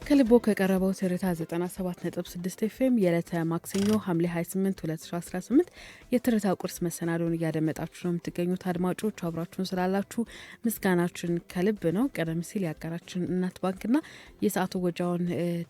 ከልቦ ከቀረበው ትርታ 97.6 ኤፍኤም የዕለተ ማክሰኞ ሐምሌ 28 2018 የትርታ ቁርስ መሰናዶን እያደመጣችሁ ነው የምትገኙት። አድማጮች አብራችሁን ስላላችሁ ምስጋናችን ከልብ ነው። ቀደም ሲል ያጋራችን እናት ባንክና የሰዓቱ ወጃውን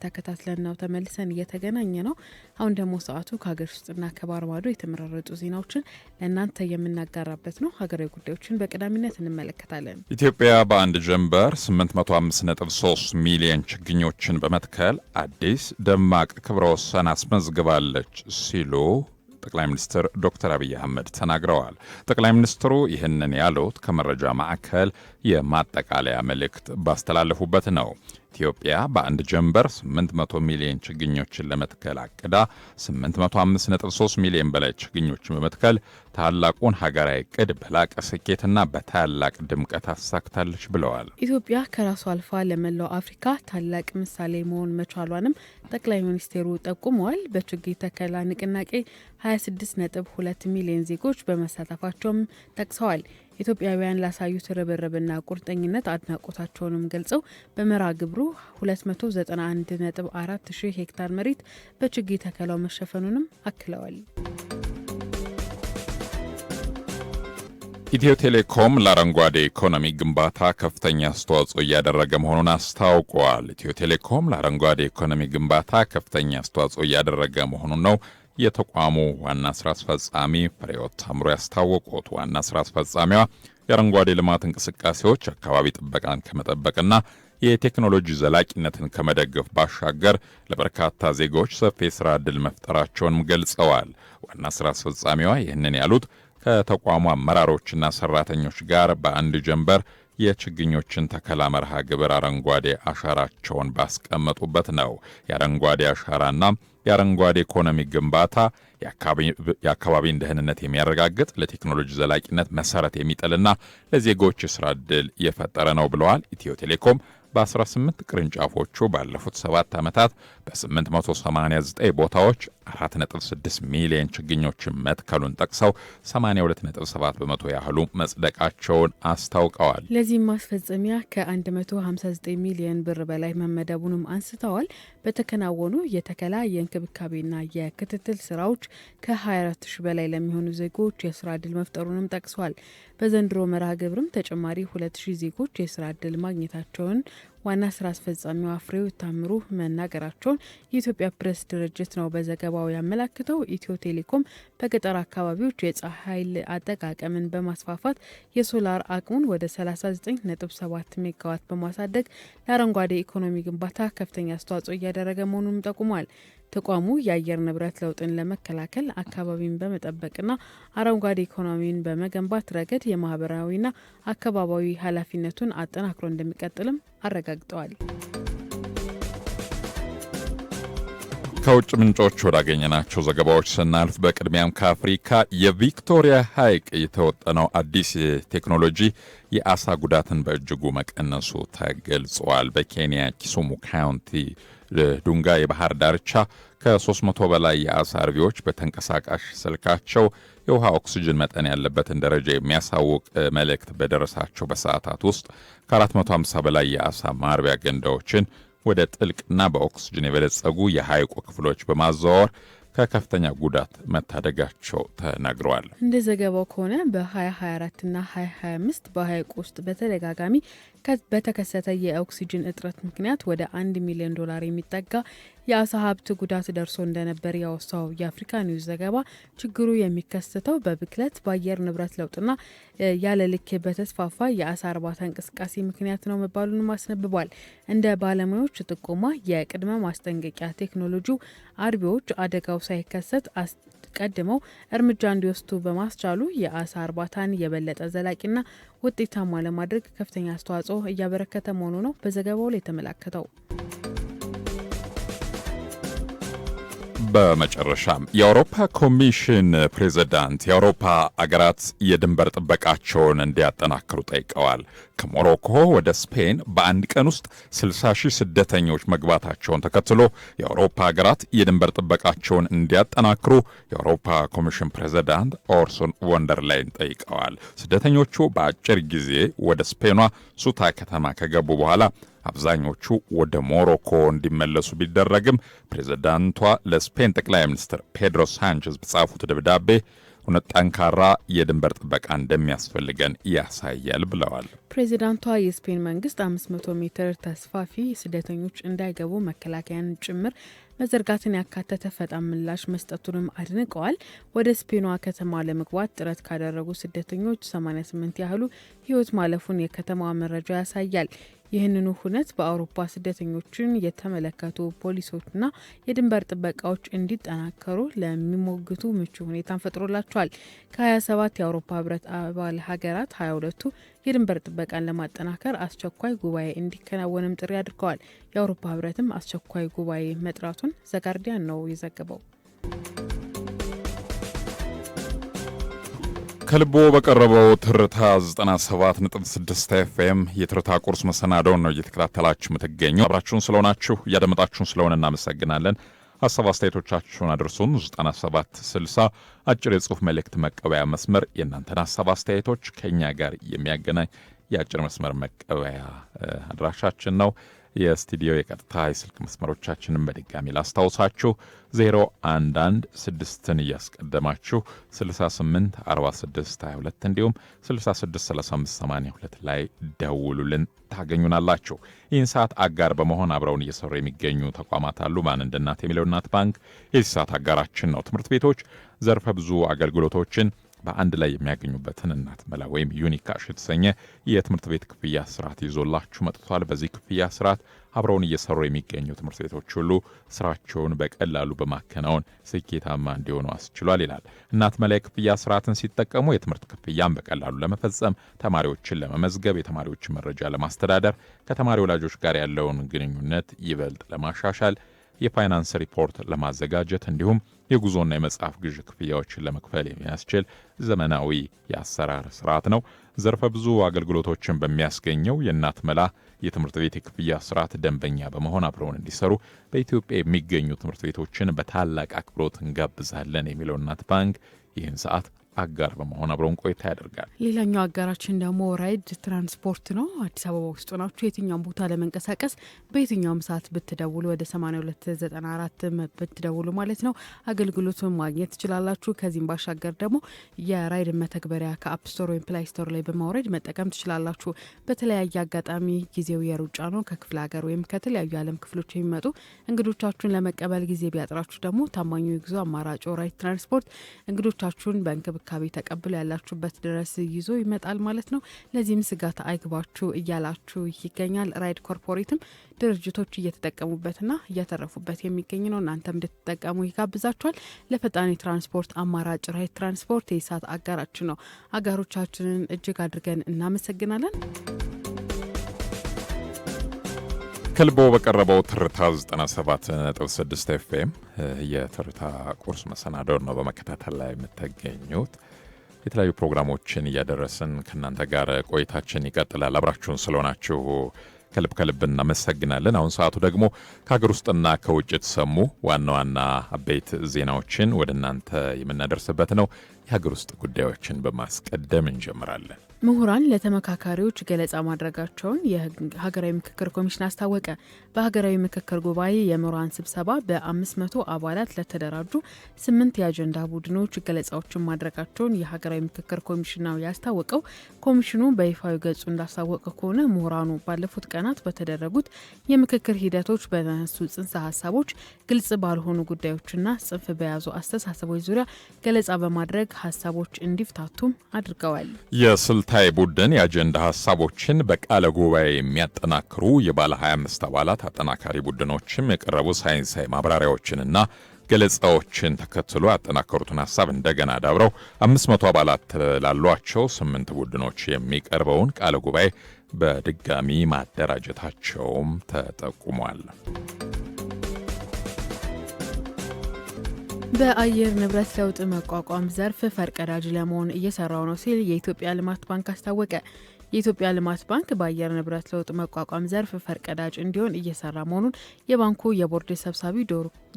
ተከታትለን ነው ተመልሰን እየተገናኘ ነው። አሁን ደግሞ ሰዓቱ ከሀገር ውስጥና ከባህር ማዶ የተመራረጡ ዜናዎችን ለእናንተ የምናጋራበት ነው። ሀገራዊ ጉዳዮችን በቀዳሚነት እንመለከታለን። ኢትዮጵያ በአንድ ጀንበር 805.3 ሚሊዮን ችግኞች በመትከል አዲስ ደማቅ ክብረ ወሰን አስመዝግባለች ሲሉ ጠቅላይ ሚኒስትር ዶክተር አብይ አህመድ ተናግረዋል። ጠቅላይ ሚኒስትሩ ይህንን ያሉት ከመረጃ ማዕከል የማጠቃለያ መልእክት ባስተላለፉበት ነው። ኢትዮጵያ በአንድ ጀንበር 800 ሚሊዮን ችግኞችን ለመትከል አቅዳ 805.3 ሚሊዮን በላይ ችግኞችን በመትከል ታላቁን ሀገራዊ ዕቅድ በላቀ ስኬትና በታላቅ ድምቀት አሳክታለች ብለዋል። ኢትዮጵያ ከራሷ አልፋ ለመላው አፍሪካ ታላቅ ምሳሌ መሆን መቻሏንም ጠቅላይ ሚኒስትሩ ጠቁመዋል። በችግኝ ተከላ ንቅናቄ 26.2 ሚሊዮን ዜጎች በመሳተፋቸውም ጠቅሰዋል። ኢትዮጵያውያን ላሳዩት ርብርብና ቁርጠኝነት አድናቆታቸውንም ገልጸው በመርሃ ግብሩ 291.4 ሺህ ሄክታር መሬት በችግኝ ተከላው መሸፈኑንም አክለዋል። ኢትዮ ቴሌኮም ለአረንጓዴ ኢኮኖሚ ግንባታ ከፍተኛ አስተዋጽኦ እያደረገ መሆኑን አስታውቋል። ኢትዮ ቴሌኮም ለአረንጓዴ ኢኮኖሚ ግንባታ ከፍተኛ አስተዋጽኦ እያደረገ መሆኑን ነው የተቋሙ ዋና ስራ አስፈጻሚ ፍሬሕይወት ታምሩ ያስታወቁት። ዋና ስራ አስፈጻሚዋ የአረንጓዴ ልማት እንቅስቃሴዎች አካባቢ ጥበቃን ከመጠበቅና የቴክኖሎጂ ዘላቂነትን ከመደገፍ ባሻገር ለበርካታ ዜጎች ሰፊ የሥራ ዕድል መፍጠራቸውንም ገልጸዋል። ዋና ስራ አስፈጻሚዋ ይህንን ያሉት ከተቋሙ አመራሮችና ሰራተኞች ጋር በአንድ ጀንበር የችግኞችን ተከላ መርሃ ግብር አረንጓዴ አሻራቸውን ባስቀመጡበት ነው። የአረንጓዴ አሻራና የአረንጓዴ ኢኮኖሚ ግንባታ የአካባቢን ደህንነት የሚያረጋግጥ ለቴክኖሎጂ ዘላቂነት መሰረት የሚጥልና ለዜጎች የሥራ ዕድል የፈጠረ ነው ብለዋል። ኢትዮ ቴሌኮም በ18 ቅርንጫፎቹ ባለፉት 7 ዓመታት በ889 ቦታዎች 4.6 ሚሊዮን ችግኞችን መትከሉን ጠቅሰው 82.7 በመቶ ያህሉ መጽደቃቸውን አስታውቀዋል። ለዚህም ማስፈጸሚያ ከ159 ሚሊዮን ብር በላይ መመደቡንም አንስተዋል። በተከናወኑ የተከላ የእንክብካቤና የክትትል ስራዎች ከ24 ሺህ በላይ ለሚሆኑ ዜጎች የስራ ዕድል መፍጠሩንም ጠቅሰዋል። በዘንድሮ መርሃ ግብርም ተጨማሪ 2000 ዜጎች የስራ ዕድል ማግኘታቸውን ዋና ስራ አስፈጻሚዋ ፍሬሕይወት ታምሩ መናገራቸውን የኢትዮጵያ ፕሬስ ድርጅት ነው በዘገባው ያመላክተው። ኢትዮ ቴሌኮም በገጠር አካባቢዎች የፀሐይ ኃይል አጠቃቀምን በማስፋፋት የሶላር አቅሙን ወደ 39.7 ሜጋዋት በማሳደግ ለአረንጓዴ ኢኮኖሚ ግንባታ ከፍተኛ አስተዋጽኦ እያደረገ መሆኑንም ጠቁሟል። ተቋሙ የአየር ንብረት ለውጥን ለመከላከል አካባቢን በመጠበቅና አረንጓዴ ኢኮኖሚን በመገንባት ረገድ የማህበራዊና አካባቢያዊ ኃላፊነቱን አጠናክሮ እንደሚቀጥልም አረጋግጠዋል። ከውጭ ምንጮች ወዳገኘናቸው ዘገባዎች ስናልፍ በቅድሚያም ከአፍሪካ የቪክቶሪያ ሐይቅ የተወጠነው አዲስ ቴክኖሎጂ የአሳ ጉዳትን በእጅጉ መቀነሱ ተገልጿል። በኬንያ ኪሱሙ ካውንቲ ዱንጋ የባህር ዳርቻ ከ300 በላይ የአሳ አርቢዎች በተንቀሳቃሽ ስልካቸው የውሃ ኦክሲጅን መጠን ያለበትን ደረጃ የሚያሳውቅ መልእክት በደረሳቸው በሰዓታት ውስጥ ከ450 በላይ የአሳ ማርቢያ ገንዳዎችን ወደ ጥልቅና በኦክሲጅን የበለጸጉ የሐይቁ ክፍሎች በማዘዋወር ከከፍተኛ ጉዳት መታደጋቸው ተነግረዋል። እንደ ዘገባው ከሆነ በ2024ና 2025 በሐይቁ ውስጥ በተደጋጋሚ በተከሰተ የኦክሲጅን እጥረት ምክንያት ወደ $1 ሚሊዮን የሚጠጋ የአሳ ሀብት ጉዳት ደርሶ እንደነበር ያወሳው የአፍሪካ ኒውስ ዘገባ ችግሩ የሚከሰተው በብክለት በአየር ንብረት ለውጥና ያለ ልክ በተስፋፋ የአሳ እርባታ እንቅስቃሴ ምክንያት ነው መባሉንም አስነብቧል። እንደ ባለሙያዎች ጥቆማ የቅድመ ማስጠንቀቂያ ቴክኖሎጂው አርቢዎች አደጋው ሳይከሰት ቀድመው እርምጃ እንዲወስዱ በማስቻሉ የአሳ እርባታን የበለጠ ዘላቂና ውጤታማ ለማድረግ ከፍተኛ አስተዋጽኦ እያበረከተ መሆኑ ነው በዘገባው ላይ የተመላከተው። በመጨረሻም የአውሮፓ ኮሚሽን ፕሬዝዳንት የአውሮፓ አገራት የድንበር ጥበቃቸውን እንዲያጠናክሩ ጠይቀዋል። ከሞሮኮ ወደ ስፔን በአንድ ቀን ውስጥ 60 ሺህ ስደተኞች መግባታቸውን ተከትሎ የአውሮፓ ሀገራት የድንበር ጥበቃቸውን እንዲያጠናክሩ የአውሮፓ ኮሚሽን ፕሬዝዳንት ኡርሱላ ቮን ደር ላይን ጠይቀዋል። ስደተኞቹ በአጭር ጊዜ ወደ ስፔኗ ሱታ ከተማ ከገቡ በኋላ አብዛኞቹ ወደ ሞሮኮ እንዲመለሱ ቢደረግም ፕሬዝዳንቷ ለስፔን ጠቅላይ ሚኒስትር ፔድሮ ሳንቼዝ በጻፉት ደብዳቤ እውነት ጠንካራ የድንበር ጥበቃ እንደሚያስፈልገን ያሳያል ብለዋል። ፕሬዚዳንቷ የስፔን መንግስት 500 ሜትር ተስፋፊ ስደተኞች እንዳይገቡ መከላከያን ጭምር መዘርጋትን ያካተተ ፈጣን ምላሽ መስጠቱንም አድንቀዋል። ወደ ስፔኗ ከተማ ለመግባት ጥረት ካደረጉ ስደተኞች 88 ያህሉ ሕይወት ማለፉን የከተማዋ መረጃ ያሳያል። ይህንኑ ሁነት በአውሮፓ ስደተኞችን የተመለከቱ ፖሊሶችና የድንበር ጥበቃዎች እንዲጠናከሩ ለሚሞግቱ ምቹ ሁኔታን ፈጥሮላቸዋል። ከ27 የአውሮፓ ህብረት አባል ሀገራት 22ቱ የድንበር ጥበቃን ለማጠናከር አስቸኳይ ጉባኤ እንዲከናወንም ጥሪ አድርገዋል። የአውሮፓ ህብረትም አስቸኳይ ጉባኤ መጥራቱን ዘጋርዲያን ነው የዘገበው። ከልቦ በቀረበው ትርታ 97.6 ኤፍኤም የትርታ ቁርስ መሰናዶውን ነው እየተከታተላችሁ የምትገኙ። አብራችሁን ስለሆናችሁ እያደመጣችሁን ስለሆነ እናመሰግናለን። ሀሳብ አስተያየቶቻችሁን አድርሱን። 9760 አጭር የጽሁፍ መልእክት መቀበያ መስመር የእናንተን ሀሳብ አስተያየቶች ከእኛ ጋር የሚያገናኝ የአጭር መስመር መቀበያ አድራሻችን ነው። የስቱዲዮ የቀጥታ የስልክ መስመሮቻችንን በድጋሚ ላስታውሳችሁ 0116ን እያስቀደማችሁ 68 46 22 እንዲሁም 66 35 82 ላይ ደውሉልን፣ ታገኙናላችሁ። ይህን ሰዓት አጋር በመሆን አብረውን እየሰሩ የሚገኙ ተቋማት አሉ። ማን እንደ እናት የሚለው እናት ባንክ የዚህ ሰዓት አጋራችን ነው። ትምህርት ቤቶች ዘርፈ ብዙ አገልግሎቶችን በአንድ ላይ የሚያገኙበትን እናት መላ ወይም ዩኒካሽ የተሰኘ የትምህርት ቤት ክፍያ ስርዓት ይዞላችሁ መጥቷል። በዚህ ክፍያ ስርዓት አብረውን እየሰሩ የሚገኙ ትምህርት ቤቶች ሁሉ ስራቸውን በቀላሉ በማከናወን ስኬታማ እንዲሆኑ አስችሏል ይላል። እናት መላ የክፍያ ስርዓትን ሲጠቀሙ የትምህርት ክፍያን በቀላሉ ለመፈጸም፣ ተማሪዎችን ለመመዝገብ፣ የተማሪዎችን መረጃ ለማስተዳደር፣ ከተማሪ ወላጆች ጋር ያለውን ግንኙነት ይበልጥ ለማሻሻል፣ የፋይናንስ ሪፖርት ለማዘጋጀት እንዲሁም የጉዞና የመጽሐፍ ግዥ ክፍያዎችን ለመክፈል የሚያስችል ዘመናዊ የአሰራር ስርዓት ነው። ዘርፈ ብዙ አገልግሎቶችን በሚያስገኘው የእናት መላ የትምህርት ቤት የክፍያ ስርዓት ደንበኛ በመሆን አብረውን እንዲሰሩ በኢትዮጵያ የሚገኙ ትምህርት ቤቶችን በታላቅ አክብሮት እንጋብዛለን የሚለው እናት ባንክ ይህን ሰዓት አጋር በመሆን አብረውን ቆይታ ያደርጋል። ሌላኛው አጋራችን ደግሞ ራይድ ትራንስፖርት ነው። አዲስ አበባ ውስጥ ናችሁ የትኛውም ቦታ ለመንቀሳቀስ በየትኛውም ሰዓት ብትደውሉ ወደ 8294 ብትደውሉ ማለት ነው አገልግሎቱን ማግኘት ትችላላችሁ። ከዚህም ባሻገር ደግሞ የራይድ መተግበሪያ ከአፕ ስቶር ወይም ፕላይ ስቶር ላይ በማውረድ መጠቀም ትችላላችሁ። በተለያየ አጋጣሚ ጊዜው የሩጫ ነው። ከክፍለ ሀገር ወይም ከተለያዩ የዓለም ክፍሎች የሚመጡ እንግዶቻችሁን ለመቀበል ጊዜ ቢያጥራችሁ ደግሞ ታማኙ የጉዞ አማራጭ ራይድ ትራንስፖርት እንግዶቻችሁን በእንክብካቤ ተቀብሎ ያላችሁበት ድረስ ይዞ ይመጣል ማለት ነው። ለዚህም ስጋት አይግባችሁ እያላችሁ ይገኛል። ራይድ ኮርፖሬትም ድርጅቶች እየተጠቀሙበትና እያተረፉበት የሚገኝ ነው። እናንተም እንድትጠቀሙ ይጋብዛችኋል። ለፈጣን የትራንስፖርት አማራጭ ራይድ ትራንስፖርት የሰዓት አጋራችን ነው። አጋሮቻችንን እጅግ አድርገን እናመሰግናለን። ከልቦ በቀረበው ትርታ 97.6 ኤፍኤም የትርታ ቁርስ መሰናዶር ነው በመከታተል ላይ የምትገኙት። የተለያዩ ፕሮግራሞችን እያደረስን ከእናንተ ጋር ቆይታችን ይቀጥላል። አብራችሁን ስለሆናችሁ ከልብ እናመሰግናለን። አሁን ሰዓቱ ደግሞ ከሀገር ውስጥና ከውጭ የተሰሙ ዋና ዋና አበይት ዜናዎችን ወደ እናንተ የምናደርስበት ነው። የሀገር ውስጥ ጉዳዮችን በማስቀደም እንጀምራለን። ምሁራን ለተመካካሪዎች ገለጻ ማድረጋቸውን የሀገራዊ ምክክር ኮሚሽን አስታወቀ። በሀገራዊ ምክክር ጉባኤ የምሁራን ስብሰባ በ500 አባላት ለተደራጁ 8 የአጀንዳ ቡድኖች ገለጻዎችን ማድረጋቸውን የሀገራዊ ምክክር ኮሚሽን ነው ያስታወቀው። ኮሚሽኑ በይፋዊ ገጹ እንዳስታወቀ ከሆነ ምሁራኑ ባለፉት ቀናት በተደረጉት የምክክር ሂደቶች በተነሱ ጽንሰ ሀሳቦች፣ ግልጽ ባልሆኑ ጉዳዮችና ጽንፍ በያዙ አስተሳሰቦች ዙሪያ ገለጻ በማድረግ ሀሳቦች እንዲፍታቱም አድርገዋል። የስልታይ ቡድን የአጀንዳ ሀሳቦችን በቃለ ጉባኤ የሚያጠናክሩ የባለ 25 አባላት አጠናካሪ ቡድኖችም የቀረቡ ሳይንሳዊ ማብራሪያዎችንና ገለጻዎችን ተከትሎ ያጠናከሩትን ሀሳብ እንደገና ዳብረው 500 አባላት ላሏቸው 8 ቡድኖች የሚቀርበውን ቃለ ጉባኤ በድጋሚ ማደራጀታቸውም ተጠቁሟል። በአየር ንብረት ለውጥ መቋቋም ዘርፍ ፈርቀዳጅ ለመሆን እየሰራው ነው ሲል የኢትዮጵያ ልማት ባንክ አስታወቀ። የኢትዮጵያ ልማት ባንክ በአየር ንብረት ለውጥ መቋቋም ዘርፍ ፈርቀዳጅ እንዲሆን እየሰራ መሆኑን የባንኩ የቦርድ ሰብሳቢ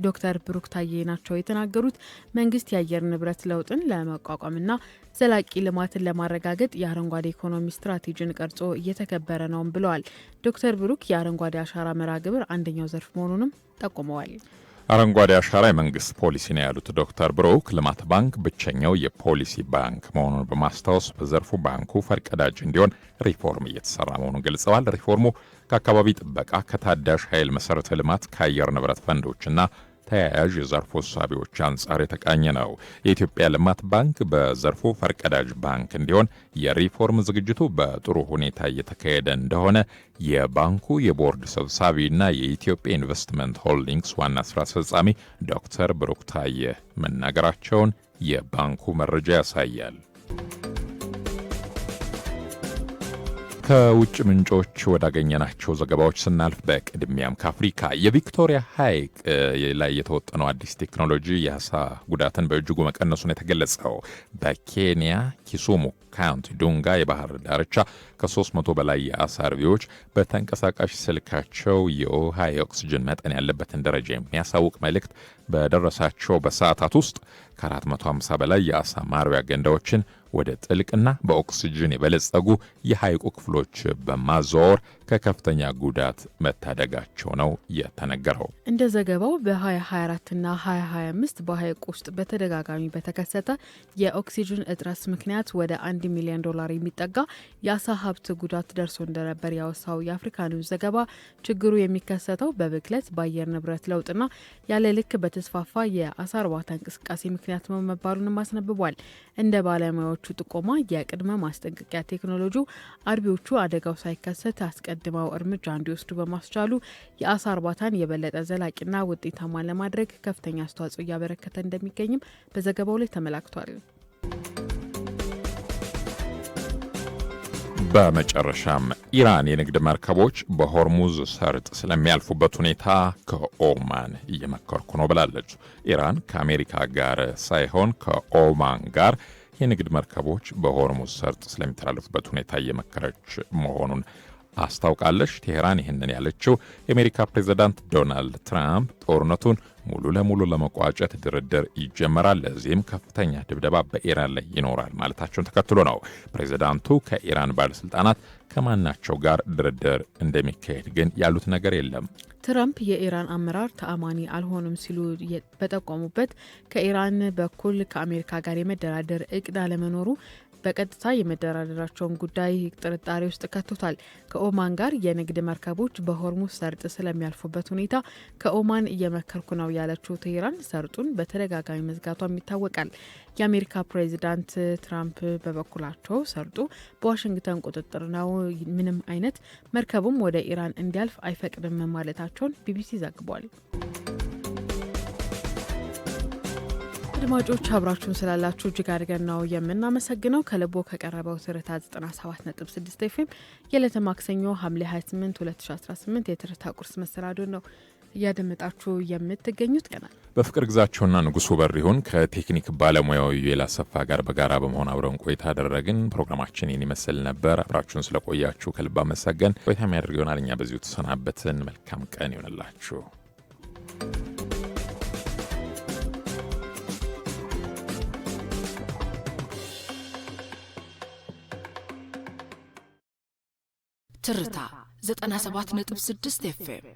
ዶክተር ብሩክ ታዬ ናቸው የተናገሩት። መንግስት የአየር ንብረት ለውጥን ለመቋቋምና ዘላቂ ልማትን ለማረጋገጥ የአረንጓዴ ኢኮኖሚ ስትራቴጂን ቀርጾ እየተከበረ ነውም ብለዋል። ዶክተር ብሩክ የአረንጓዴ አሻራ መርሃ ግብር አንደኛው ዘርፍ መሆኑንም ጠቁመዋል። አረንጓዴ አሻራ የመንግስት ፖሊሲ ነው ያሉት ዶክተር ብሩክ ልማት ባንክ ብቸኛው የፖሊሲ ባንክ መሆኑን በማስታወስ በዘርፉ ባንኩ ፈርቀዳጅ እንዲሆን ሪፎርም እየተሰራ መሆኑን ገልጸዋል። ሪፎርሙ ከአካባቢ ጥበቃ፣ ከታዳሽ ኃይል መሰረተ ልማት፣ ከአየር ንብረት ፈንዶችና ተያያዥ የዘርፉ እሳቤዎች አንጻር የተቃኘ ነው። የኢትዮጵያ ልማት ባንክ በዘርፉ ፈርቀዳጅ ባንክ እንዲሆን የሪፎርም ዝግጅቱ በጥሩ ሁኔታ እየተካሄደ እንደሆነ የባንኩ የቦርድ ሰብሳቢና የኢትዮጵያ ኢንቨስትመንት ሆልዲንግስ ዋና ስራ አስፈጻሚ ዶክተር ብሩክ ታዬ መናገራቸውን የባንኩ መረጃ ያሳያል። ከውጭ ምንጮች ወዳገኘናቸው ዘገባዎች ስናልፍ በቅድሚያም ከአፍሪካ የቪክቶሪያ ሐይቅ ላይ የተወጠነው አዲስ ቴክኖሎጂ የአሳ ጉዳትን በእጅጉ መቀነሱን የተገለጸው በኬንያ ኪሱሙ ካውንቲ ዱንጋ የባህር ዳርቻ ከ300 በላይ የአሳ አርቢዎች በተንቀሳቃሽ ስልካቸው የውሃ የኦክሲጅን መጠን ያለበትን ደረጃ የሚያሳውቅ መልእክት በደረሳቸው በሰዓታት ውስጥ ከ450 በላይ የአሳ ማርቢያ ገንዳዎችን ወደ ጥልቅና በኦክሲጅን የበለጸጉ የሐይቁ ክፍሎች በማዘዋወር ከከፍተኛ ጉዳት መታደጋቸው ነው የተነገረው። እንደ ዘገባው በ2024 እና 2025 በሐይቁ ውስጥ በተደጋጋሚ በተከሰተ የኦክሲጅን እጥረት ምክንያት ወደ $1 ሚሊዮን የሚጠጋ የአሳ ሀብት ጉዳት ደርሶ እንደነበር ያወሳው የአፍሪካ ኒውስ ዘገባ ችግሩ የሚከሰተው በብክለት፣ በአየር ንብረት ለውጥና ያለ ልክ በተስፋፋ የአሳ እርባታ እንቅስቃሴ ምክንያት ነው መባሉንም አስነብቧል። እንደ ባለሙያዎቹ ጥቆማ የቅድመ ማስጠንቀቂያ ቴክኖሎጂው አርቢዎቹ አደጋው ሳይከሰት አስቀድመው እርምጃ እንዲወስዱ በማስቻሉ የአሳ እርባታን የበለጠ ዘላቂና ውጤታማ ለማድረግ ከፍተኛ አስተዋጽኦ እያበረከተ እንደሚገኝም በዘገባው ላይ ተመላክቷል። በመጨረሻም ኢራን የንግድ መርከቦች በሆርሙዝ ሰርጥ ስለሚያልፉበት ሁኔታ ከኦማን እየመከርኩ ነው ብላለች። ኢራን ከአሜሪካ ጋር ሳይሆን ከኦማን ጋር የንግድ መርከቦች በሆርሙዝ ሰርጥ ስለሚተላለፉበት ሁኔታ እየመከረች መሆኑን አስታውቃለች። ቴሄራን ይህንን ያለችው የአሜሪካ ፕሬዝዳንት ዶናልድ ትራምፕ ጦርነቱን ሙሉ ለሙሉ ለመቋጨት ድርድር ይጀመራል፣ ለዚህም ከፍተኛ ድብደባ በኢራን ላይ ይኖራል ማለታቸውን ተከትሎ ነው። ፕሬዝዳንቱ ከኢራን ባለስልጣናት ከማናቸው ጋር ድርድር እንደሚካሄድ ግን ያሉት ነገር የለም። ትራምፕ የኢራን አመራር ተአማኒ አልሆኑም ሲሉ በጠቆሙበት ከኢራን በኩል ከአሜሪካ ጋር የመደራደር እቅድ አለመኖሩ በቀጥታ የመደራደራቸውን ጉዳይ ጥርጣሬ ውስጥ ከቶታል። ከኦማን ጋር የንግድ መርከቦች በሆርሙዝ ሰርጥ ስለሚያልፉበት ሁኔታ ከኦማን እየመከርኩ ነው ያለችው ቴሄራን ሰርጡን በተደጋጋሚ መዝጋቷም ይታወቃል። የአሜሪካ ፕሬዚዳንት ትራምፕ በበኩላቸው ሰርጡ በዋሽንግተን ቁጥጥር ነው፣ ምንም አይነት መርከቡም ወደ ኢራን እንዲያልፍ አይፈቅድም ማለታቸውን ቢቢሲ ዘግቧል። አድማጮች አብራችሁን ስላላችሁ እጅግ አድርገን ነው የምናመሰግነው። ከልቦ ከቀረበው ትርታ 97.6 ኤፍኤም የዕለተ ማክሰኞ ሐምሌ 28 2018 የትርታ ቁርስ መሰናዶ ነው እያደመጣችሁ የምትገኙት። ቀናል በፍቅር ግዛቸውና ንጉሱ በሪሁን ከቴክኒክ ባለሙያው የላሰፋ ጋር በጋራ በመሆን አብረን ቆይታ አደረግን። ፕሮግራማችን ይህን ይመስል ነበር። አብራችሁን ስለቆያችሁ ከልብ አመሰገን። ቆይታ የሚያደርግ ይሆናል። እኛ በዚሁ ተሰናበትን። መልካም ቀን ይሆንላችሁ። ትርታ 97.6 ኤፍኤም